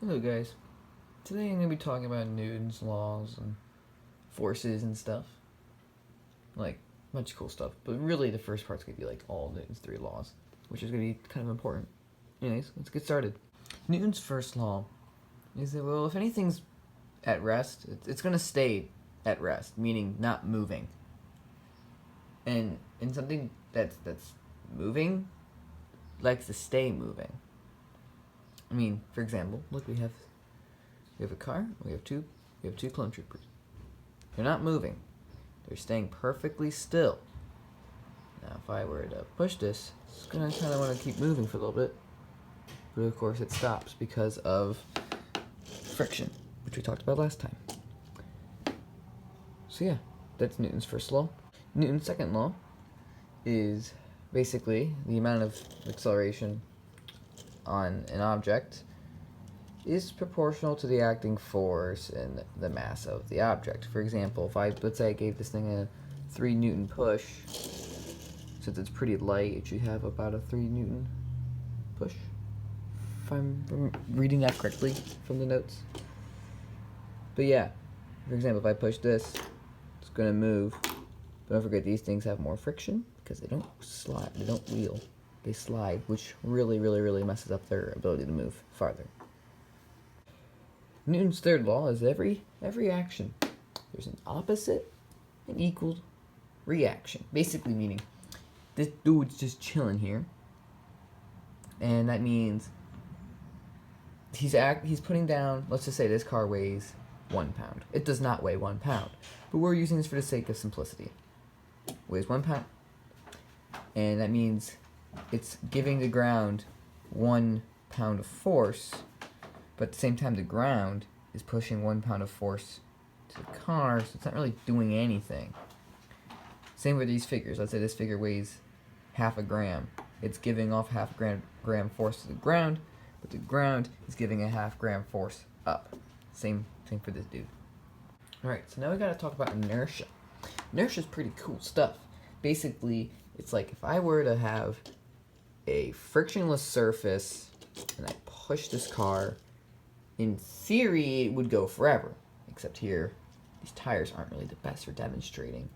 Hello guys, today I'm going to be talking about Newton's laws and forces and stuff. Like, a bunch of cool stuff, but really the first part's going to be like all Newton's 3 laws, which is going to be kind of important. Anyways, let's get started. Newton's first law is that, well, if anything's at rest, it's going to stay at rest, meaning not moving. And something that's moving likes to stay moving. I mean, for example, look, we have a car, we have two clone troopers. They're not moving. They're staying perfectly still. Now, if I were to push this, it's gonna kind of want to keep moving for a little bit. But of course it stops because of friction, which we talked about last time. So yeah, that's Newton's first law. Newton's second law is basically the amount of acceleration on an object is proportional to the acting force and the mass of the object. For example, if let's say I gave this thing a 3 Newton push, since it's pretty light, it should have about a 3 Newton push, if I'm reading that correctly from the notes. But yeah, for example, if I push this, it's going to move. But don't forget, these things have more friction because they don't slide, they don't wheel, they slide, which really messes up their ability to move farther. Newton's third law is every action, there's an opposite and equal reaction. Basically meaning, this dude's just chilling here, and that means he's putting down, let's just say this car weighs 1 pound. It does not weigh 1 pound, but we're using this for the sake of simplicity. It weighs 1 pound, and that means it's giving the ground 1 pound of force, but at the same time the ground is pushing 1 pound of force to the car, so it's not really doing anything. Same with these figures. Let's say this figure weighs half a gram. It's giving off half a gram force to the ground, but the ground is giving a half gram force up. Same thing for this dude. Alright, so now we gotta talk about inertia. Inertia is pretty cool stuff. Basically, it's like if I were to have a frictionless surface and I push this car, in theory it would go forever. Except here, these tires aren't really the best for demonstrating.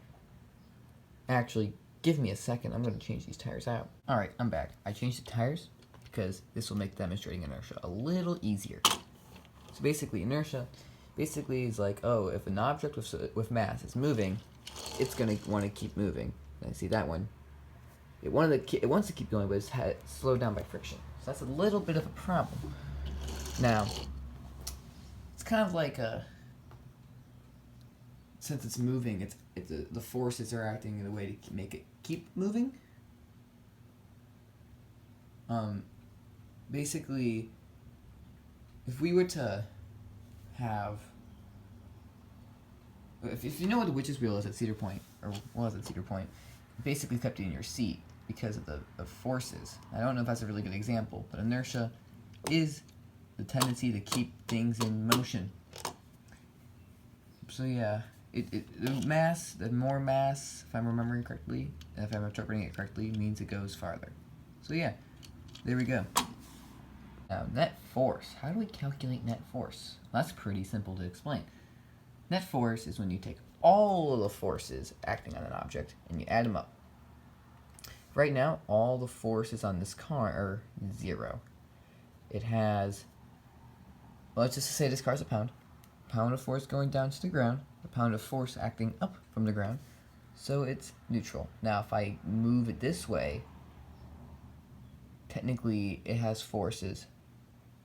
Actually, give me a second, I'm going to change these tires out. Alright, I'm back. I changed the tires because this will make demonstrating inertia a little easier. So basically, inertia is like, oh, if an object with mass is moving, it's going to want to keep moving. And I see that one. It wants to keep going, but it's slowed down by friction. So that's a little bit of a problem. Now, it's kind of like since it's moving, the forces are acting in a way to make it keep moving. Basically, if we were to have, if you know what the witch's wheel is at Cedar Point, or was at Cedar Point, it basically kept you in your seat because of the forces. I don't know if that's a really good example, but inertia is the tendency to keep things in motion. So yeah, the more mass, if I'm remembering correctly, if I'm interpreting it correctly, means it goes farther. So yeah, there we go. Now, net force. How do we calculate net force? Well, that's pretty simple to explain. Net force is when you take all of the forces acting on an object and you add them up. Right now, all the forces on this car are 0. It has, well, let's just say this car's a pound. Pound of force going down to the ground, a pound of force acting up from the ground, so it's neutral. Now, if I move it this way, technically it has forces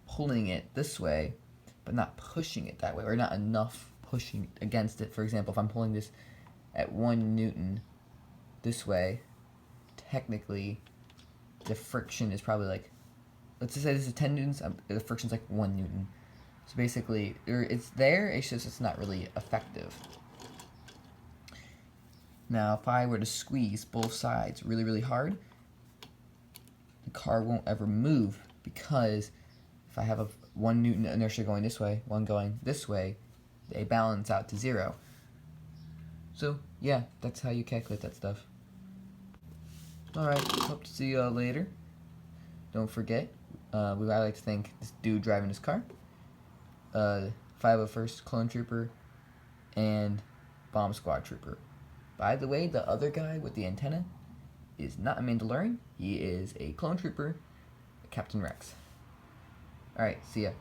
pulling it this way, but not pushing it that way, or not enough pushing against it. For example, if I'm pulling this at 1 Newton this way, technically the friction is probably like, let's just say this is 10 Newtons, the friction's like 1 Newton. So basically, it's there, it's just it's not really effective. Now, if I were to squeeze both sides really hard, the car won't ever move, because if I have a 1 Newton inertia going this way, one going this way, they balance out to 0. So yeah, that's how you calculate that stuff. Alright, hope to see you all later. Don't forget, I like to thank this dude driving this car. 501st Clone Trooper, and Bomb Squad Trooper. By the way, the other guy with the antenna is not a Mandalorian. He is a Clone Trooper, Captain Rex. Alright, see ya.